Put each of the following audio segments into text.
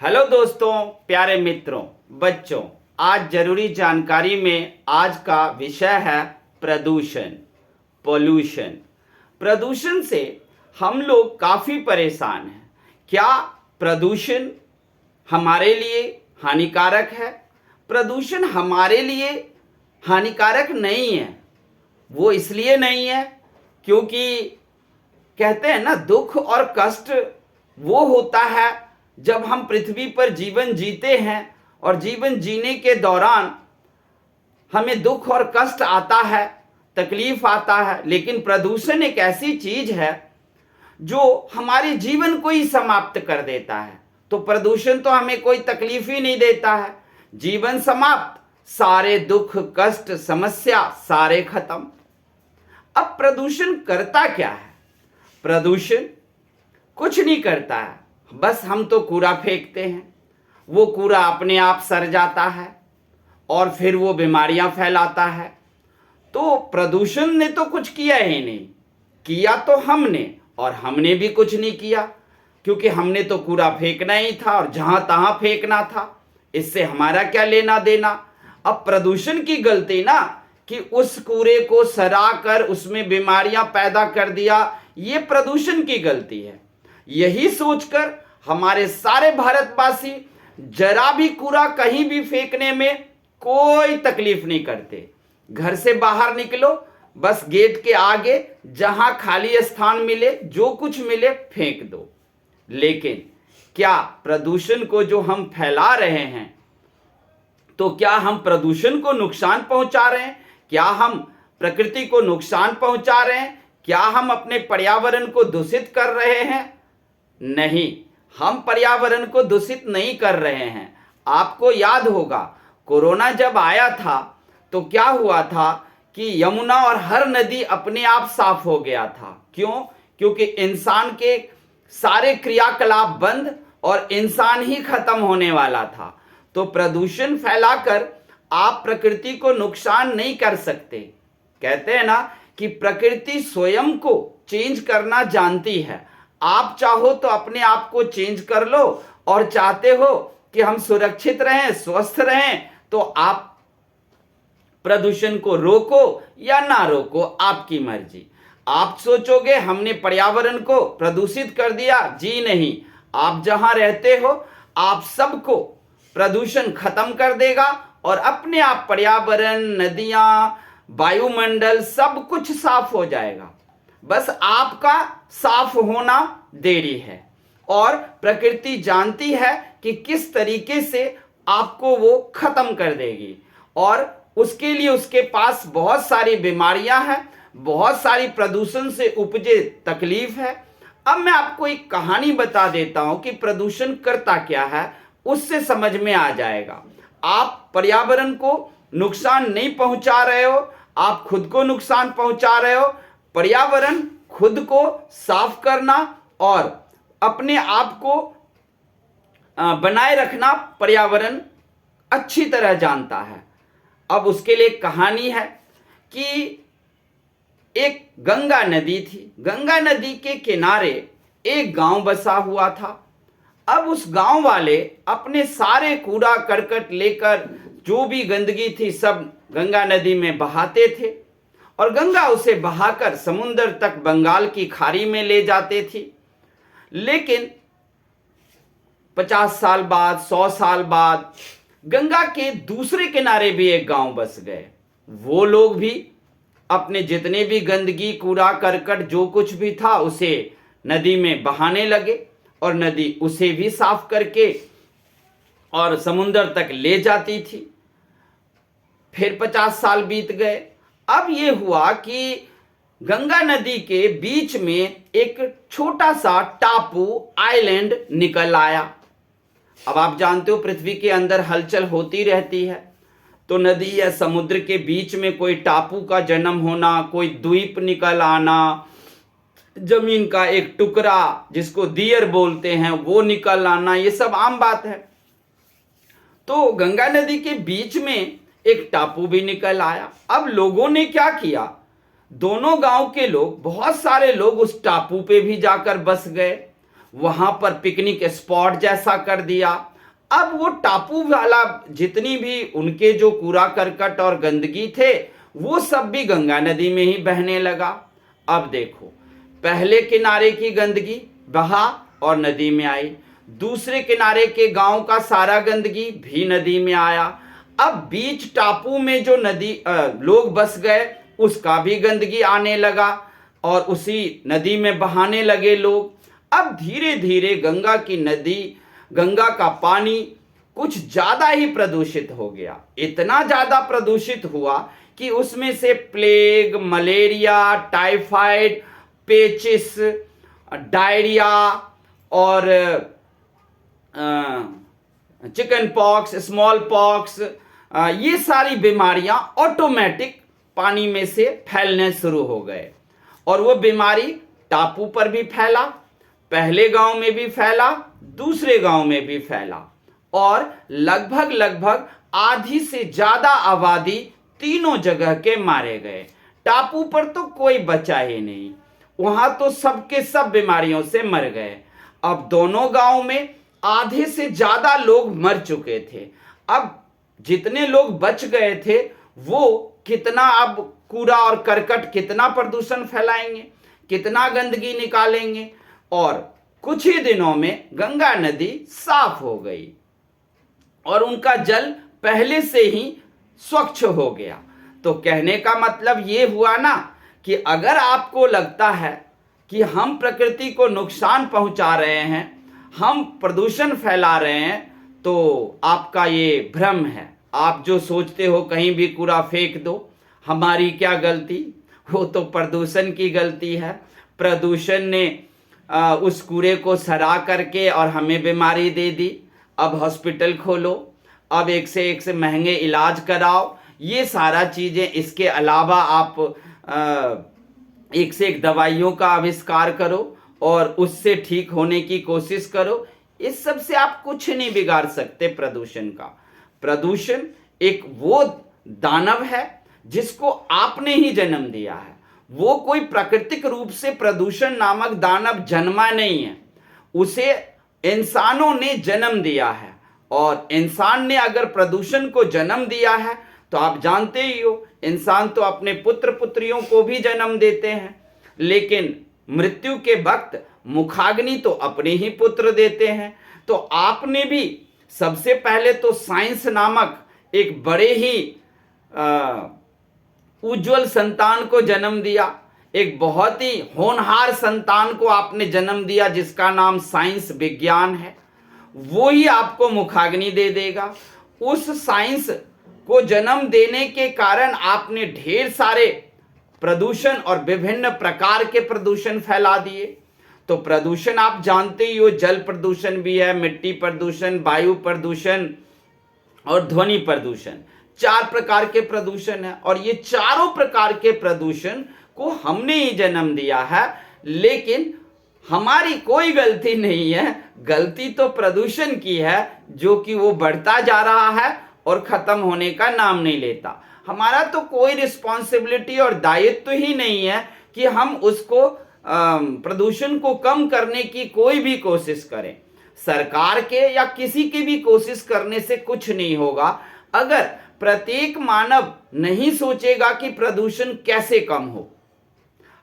Hello दोस्तों, प्यारे मित्रों, बच्चों। आज जरूरी जानकारी में आज का विषय है प्रदूषण, पोल्यूशन। प्रदूषण से हम लोग काफ़ी परेशान हैं। क्या प्रदूषण हमारे लिए हानिकारक है? प्रदूषण हमारे लिए हानिकारक नहीं है। वो इसलिए नहीं है क्योंकि कहते हैं ना, दुख और कष्ट वो होता है जब हम पृथ्वी पर जीवन जीते हैं और जीवन जीने के दौरान हमें दुख और कष्ट आता है, तकलीफ आता है। लेकिन प्रदूषण एक ऐसी चीज है जो हमारे जीवन को ही समाप्त कर देता है। तो प्रदूषण तो हमें कोई तकलीफ ही नहीं देता है। जीवन समाप्त, सारे दुख कष्ट समस्या सारे खत्म। अब प्रदूषण करता क्या है? प्रदूषण कुछ नहीं करता है, बस हम तो कूड़ा फेंकते हैं। वो कूड़ा अपने आप सड़ जाता है और फिर वो बीमारियां फैलाता है। तो प्रदूषण ने तो कुछ किया ही नहीं। किया तो हमने, और हमने भी कुछ नहीं किया क्योंकि हमने तो कूड़ा फेंकना ही था और जहां तहां फेंकना था। इससे हमारा क्या लेना देना? अब प्रदूषण की गलती ना कि उस कूड़े को सड़ा कर उसमें बीमारियां पैदा कर दिया, ये प्रदूषण की गलती है। यही सोचकर हमारे सारे भारतवासी जरा भी कूड़ा कहीं भी फेंकने में कोई तकलीफ नहीं करते। घर से बाहर निकलो, बस गेट के आगे जहां खाली स्थान मिले, जो कुछ मिले फेंक दो। लेकिन क्या प्रदूषण को जो हम फैला रहे हैं, तो क्या हम प्रदूषण को नुकसान पहुंचा रहे हैं? क्या हम प्रकृति को नुकसान पहुंचा रहे हैं? क्या हम अपने पर्यावरण को दूषित कर रहे हैं? नहीं, हम पर्यावरण को दूषित नहीं कर रहे हैं। आपको याद होगा, कोरोना जब आया था तो क्या हुआ था कि यमुना और हर नदी अपने आप साफ हो गया था। क्यों? क्योंकि इंसान के सारे क्रियाकलाप बंद और इंसान ही खत्म होने वाला था। तो प्रदूषण फैलाकर आप प्रकृति को नुकसान नहीं कर सकते। कहते हैं ना कि प्रकृति स्वयं को चेंज करना जानती है। आप चाहो तो अपने आप को चेंज कर लो, और चाहते हो कि हम सुरक्षित रहें, स्वस्थ रहें, तो आप प्रदूषण को रोको या ना रोको, आपकी मर्जी। आप सोचोगे हमने पर्यावरण को प्रदूषित कर दिया, जी नहीं। आप जहां रहते हो आप सबको प्रदूषण खत्म कर देगा और अपने आप पर्यावरण, नदियां, वायुमंडल सब कुछ साफ हो जाएगा। बस आपका साफ होना देरी है। और प्रकृति जानती है कि किस तरीके से आपको वो खत्म कर देगी, और उसके लिए उसके पास बहुत सारी बीमारियां हैं, बहुत सारी प्रदूषण से उपजे तकलीफ है। अब मैं आपको एक कहानी बता देता हूं कि प्रदूषण करता क्या है, उससे समझ में आ जाएगा। आप पर्यावरण को नुकसान नहीं पहुंचा रहे हो, आप खुद को नुकसान पहुंचा रहे हो। पर्यावरण खुद को साफ करना और अपने आप को बनाए रखना पर्यावरण अच्छी तरह जानता है। अब उसके लिए कहानी है कि एक गंगा नदी थी। गंगा नदी के किनारे एक गांव बसा हुआ था। अब उस गांव वाले अपने सारे कूड़ा करकट लेकर, जो भी गंदगी थी सब गंगा नदी में बहाते थे, और गंगा उसे बहाकर समुद्र तक बंगाल की खाड़ी में ले जाते थी। लेकिन 50 साल बाद, 100 साल बाद गंगा के दूसरे किनारे भी एक गांव बस गए। वो लोग भी अपने जितने भी गंदगी, कूड़ा करकट जो कुछ भी था उसे नदी में बहाने लगे, और नदी उसे भी साफ करके और समुद्र तक ले जाती थी। फिर 50 साल बीत गए। अब ये हुआ कि गंगा नदी के बीच में एक छोटा सा टापू, आइलैंड निकल आया। अब आप जानते हो पृथ्वी के अंदर हलचल होती रहती है, तो नदी या समुद्र के बीच में कोई टापू का जन्म होना, कोई द्वीप निकल आना, जमीन का एक टुकड़ा जिसको दियर बोलते हैं वो निकल आना, ये सब आम बात है। तो गंगा नदी के बीच में एक टापू भी निकल आया। अब लोगों ने क्या किया, दोनों गांव के लोग, बहुत सारे लोग उस टापू पे भी जाकर बस गए। वहां पर पिकनिक स्पॉट जैसा कर दिया। अब वो टापू वाला जितनी भी उनके जो कूड़ा करकट और गंदगी थे वो सब भी गंगा नदी में ही बहने लगा। अब देखो, पहले किनारे की गंदगी बहा और नदी में आई, दूसरे किनारे के गांव का सारा गंदगी भी नदी में आया। अब बीच टापू में जो नदी लोग बस गए उसका भी गंदगी आने लगा और उसी नदी में बहाने लगे लोग। अब धीरे धीरे गंगा का पानी कुछ ज्यादा ही प्रदूषित हो गया। इतना ज्यादा प्रदूषित हुआ कि उसमें से प्लेग, मलेरिया, टाइफाइड, पेचिस, डायरिया और चिकन पॉक्स, स्मॉल पॉक्स, ये सारी बीमारियां ऑटोमेटिक पानी में से फैलने शुरू हो गए। और वो बीमारी टापू पर भी फैला, पहले गांव में भी फैला, दूसरे गांव में भी फैला और लगभग आधी से ज्यादा आबादी तीनों जगह के मारे गए। टापू पर तो कोई बचा ही नहीं, वहां तो सबके सब बीमारियों से मर गए। अब दोनों गांव में आधे से ज्यादा लोग मर चुके थे। अब जितने लोग बच गए थे वो कितना अब कूड़ा और करकट, कितना प्रदूषण फैलाएंगे, कितना गंदगी निकालेंगे। और कुछ ही दिनों में गंगा नदी साफ हो गई और उनका जल पहले से ही स्वच्छ हो गया। तो कहने का मतलब ये हुआ ना कि अगर आपको लगता है कि हम प्रकृति को नुकसान पहुंचा रहे हैं, हम प्रदूषण फैला रहे हैं, तो आपका ये भ्रम है। आप जो सोचते हो कहीं भी कूड़ा फेंक दो, हमारी क्या गलती, वो तो प्रदूषण की गलती है। प्रदूषण ने उस कूड़े को सड़ा करके और हमें बीमारी दे दी। अब हॉस्पिटल खोलो, अब एक से महंगे इलाज कराओ, ये सारा चीज़ें। इसके अलावा आप एक से एक दवाइयों का आविष्कार करो और उससे ठीक होने की कोशिश करो। इस सब से आप कुछ नहीं बिगाड़ सकते प्रदूषण का। प्रदूषण एक वो दानव है जिसको आपने ही जन्म दिया है। वो कोई प्राकृतिक रूप से प्रदूषण नामक दानव जन्मा नहीं है, उसे इंसानों ने जन्म दिया है। और इंसान ने अगर प्रदूषण को जन्म दिया है तो आप जानते ही हो, इंसान तो अपने पुत्र पुत्रियों को भी जन्म देते हैं, लेकिन मृत्यु के वक्त मुखाग्नि तो अपने ही पुत्र देते हैं। तो आपने भी सबसे पहले तो साइंस नामक एक बड़े ही उज्जवल संतान को जन्म दिया, एक बहुत ही होनहार संतान को आपने जन्म दिया जिसका नाम साइंस, विज्ञान है। वो ही आपको मुखाग्नि दे देगा। उस साइंस को जन्म देने के कारण आपने ढेर सारे प्रदूषण और विभिन्न प्रकार के प्रदूषण फैला दिए। तो प्रदूषण आप जानते ही हो, जल प्रदूषण भी है, मिट्टी प्रदूषण, वायु प्रदूषण और ध्वनि प्रदूषण, 4 प्रकार के प्रदूषण है। और ये चारों प्रकार के प्रदूषण को हमने ही जन्म दिया है, लेकिन हमारी कोई गलती नहीं है। गलती तो प्रदूषण की है जो कि वो बढ़ता जा रहा है और खत्म होने का नाम नहीं लेता। हमारा तो कोई रिस्पॉन्सिबिलिटी और दायित्व ही नहीं है कि हम उसको प्रदूषण को कम करने की कोई भी कोशिश करें। सरकार के या किसी की भी कोशिश करने से कुछ नहीं होगा अगर प्रत्येक मानव नहीं सोचेगा कि प्रदूषण कैसे कम हो।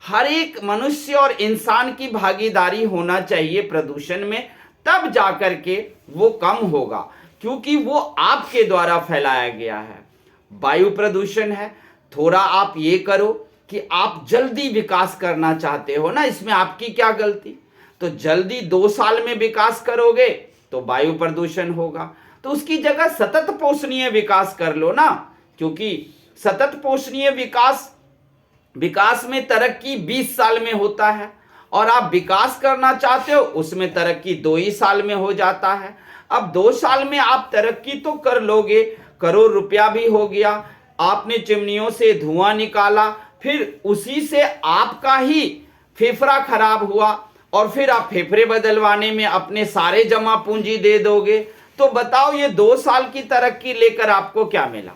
हर एक मनुष्य और इंसान की भागीदारी होना चाहिए प्रदूषण में, तब जाकर के वो कम होगा, क्योंकि वो आपके द्वारा फैलाया गया है। वायु प्रदूषण है, थोड़ा आप ये करो कि आप जल्दी विकास करना चाहते हो ना, इसमें आपकी क्या गलती। तो जल्दी 2 साल में विकास करोगे तो वायु प्रदूषण होगा, तो उसकी जगह सतत पोषणीय विकास कर लो ना, क्योंकि सतत पोषणीय विकास में तरक्की 20 साल में होता है और आप विकास करना चाहते हो उसमें तरक्की 2 ही साल में हो जाता है। अब 2 साल में आप तरक्की तो कर लोगे, करोड़ रुपया भी हो गया, आपने चिमनियों से धुआं निकाला, फिर उसी से आपका ही फेफड़ा खराब हुआ और फिर आप फेफड़े बदलवाने में अपने सारे जमा पूंजी दे दोगे। तो बताओ ये 2 साल की तरक्की लेकर आपको क्या मिला।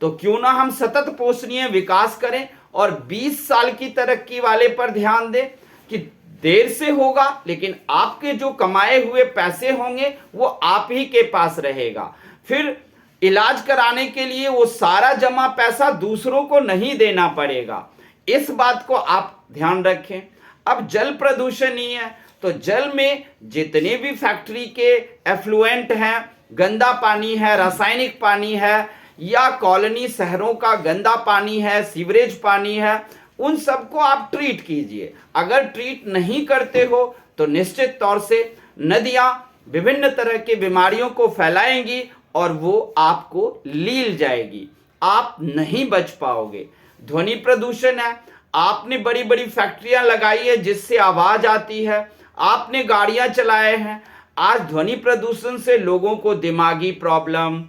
तो क्यों ना हम सतत पोषणीय विकास करें और 20 साल की तरक्की वाले पर ध्यान दें कि देर से होगा, लेकिन आपके जो कमाए हुए पैसे होंगे वो आप ही के पास रहेगा। फिर इलाज कराने के लिए वो सारा जमा पैसा दूसरों को नहीं देना पड़ेगा। इस बात को आप ध्यान रखें। अब जल प्रदूषण ही है, तो जल में जितने भी फैक्ट्री के एफ्लुएंट हैं, गंदा पानी है, रासायनिक पानी है, या कॉलोनी शहरों का गंदा पानी है, सीवरेज पानी है, उन सबको आप ट्रीट कीजिए। अगर ट्रीट नहीं करते हो तो निश्चित तौर से नदियां विभिन्न तरह की बीमारियों को फैलाएंगी और वो आपको लील जाएगी, आप नहीं बच पाओगे। ध्वनि प्रदूषण है, आपने बड़ी बड़ी फैक्ट्रियां लगाई है जिससे आवाज आती है, आपने गाड़ियां चलाए हैं, आज ध्वनि प्रदूषण से लोगों को दिमागी प्रॉब्लम,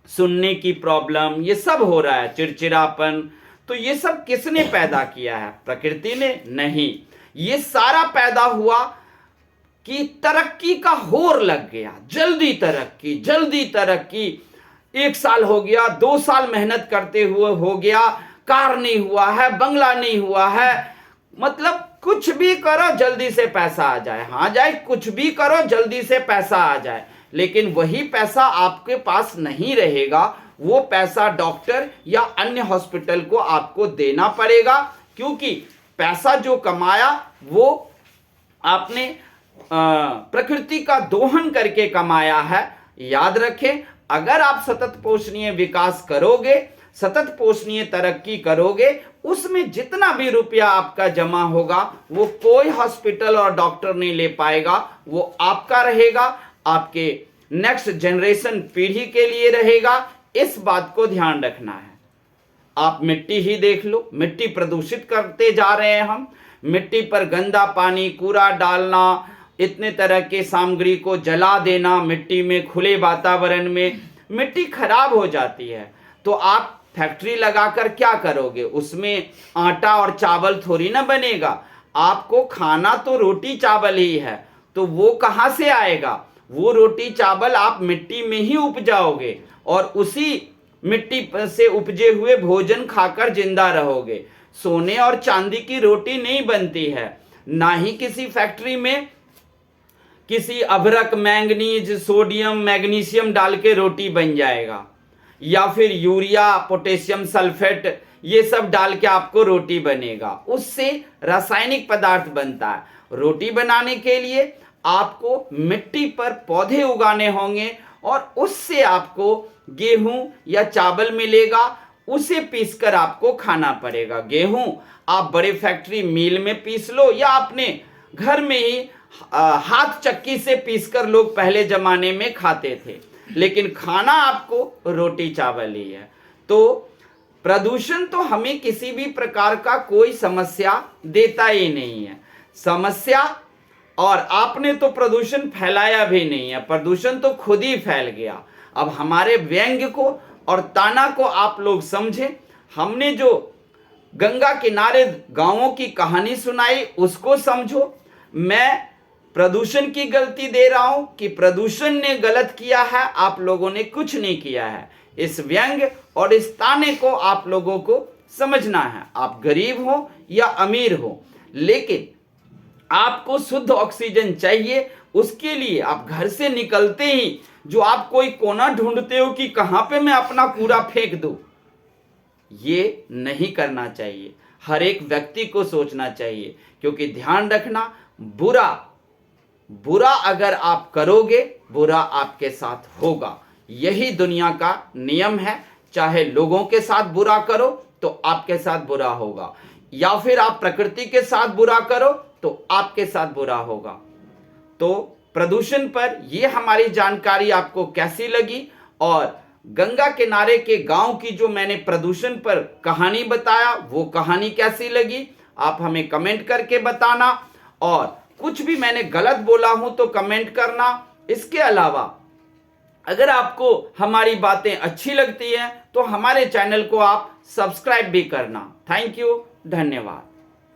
सुनने की प्रॉब्लम, ये सब हो रहा है, चिड़चिड़ापन। तो ये सब किसने पैदा किया है? प्रकृति ने? नहीं, ये सारा पैदा हुआ कि तरक्की का होर लग गया, जल्दी तरक्की, जल्दी तरक्की। 1 साल हो गया, 2 साल मेहनत करते हुए हो गया, कार नहीं हुआ है, बंगला नहीं हुआ है, मतलब कुछ भी करो जल्दी से पैसा आ जाए। हाँ जाए, कुछ भी करो जल्दी से पैसा आ जाए, लेकिन वही पैसा आपके पास नहीं रहेगा। वो पैसा डॉक्टर या अन्य हॉस्पिटल को आपको देना पड़ेगा, क्योंकि पैसा जो कमाया वो आपने प्रकृति का दोहन करके कमाया है। याद रखें, अगर आप सतत पोषणीय विकास करोगे, सतत पोषणीय तरक्की करोगे, उसमें जितना भी रुपया आपका जमा होगा वो कोई हॉस्पिटल और डॉक्टर नहीं ले पाएगा, वो आपका रहेगा, आपके नेक्स्ट जनरेशन पीढ़ी के लिए रहेगा। इस बात को ध्यान रखना है। आप मिट्टी ही देख लो, मिट्टी प्रदूषित करते जा रहे हैं हम। मिट्टी पर गंदा पानी, कूड़ा डालना, इतने तरह के सामग्री को जला देना मिट्टी में, खुले वातावरण में, मिट्टी खराब हो जाती है। तो आप फैक्ट्री लगाकर क्या करोगे? उसमें आटा और चावल थोड़ी ना बनेगा, आपको खाना तो रोटी चावल ही है, तो वो कहाँ से आएगा? वो रोटी चावल आप मिट्टी में ही उपजाओगे और उसी मिट्टी से उपजे हुए भोजन खाकर जिंदा रहोगे। सोने और चांदी की रोटी नहीं बनती है, ना ही किसी फैक्ट्री में किसी अभ्रक, मैंगनीज, सोडियम, मैग्नीशियम डाल के रोटी बन जाएगा, या फिर यूरिया, पोटेशियम सल्फेट, ये सब डाल के आपको रोटी बनेगा। उससे रासायनिक पदार्थ बनता है। रोटी बनाने के लिए आपको मिट्टी पर पौधे उगाने होंगे और उससे आपको गेहूं या चावल मिलेगा, उसे पीसकर आपको खाना पड़ेगा। गेहूं आप बड़े फैक्ट्री मिल में पीस लो, या अपने घर में ही हाथ चक्की से पीसकर लोग पहले जमाने में खाते थे, लेकिन खाना आपको रोटी चावल ही है। तो प्रदूषण तो हमें किसी भी प्रकार का कोई समस्या देता ही नहीं है। समस्या, और आपने तो प्रदूषण फैलाया भी नहीं है, प्रदूषण तो खुद ही फैल गया। अब हमारे व्यंग्य को और ताना को आप लोग समझें। हमने जो गंगा किनारे गांवों की कहानी सुनाई उसको समझो। मैं प्रदूषण की गलती दे रहा हूं कि प्रदूषण ने गलत किया है, आप लोगों ने कुछ नहीं किया है। इस व्यंग्य और इस ताने को आप लोगों को समझना है। आप गरीब हो या अमीर हो, लेकिन आपको शुद्ध ऑक्सीजन चाहिए। उसके लिए आप घर से निकलते ही जो आप कोई कोना ढूंढते हो कि कहां पे मैं अपना कूड़ा फेंक दूं, ये नहीं करना चाहिए। हर एक व्यक्ति को सोचना चाहिए, क्योंकि ध्यान रखना, बुरा अगर आप करोगे, बुरा आपके साथ होगा। यही दुनिया का नियम है। चाहे लोगों के साथ बुरा करो तो आपके साथ बुरा होगा, या फिर आप प्रकृति के साथ बुरा करो तो आपके साथ बुरा होगा। तो प्रदूषण पर यह हमारी जानकारी आपको कैसी लगी, और गंगा किनारे के गांव की जो मैंने प्रदूषण पर कहानी बताया वो कहानी कैसी लगी, आप हमें कमेंट करके बताना। और कुछ भी मैंने गलत बोला हूं तो कमेंट करना। इसके अलावा अगर आपको हमारी बातें अच्छी लगती हैं तो हमारे चैनल को आप सब्सक्राइब भी करना। थैंक यू, धन्यवाद।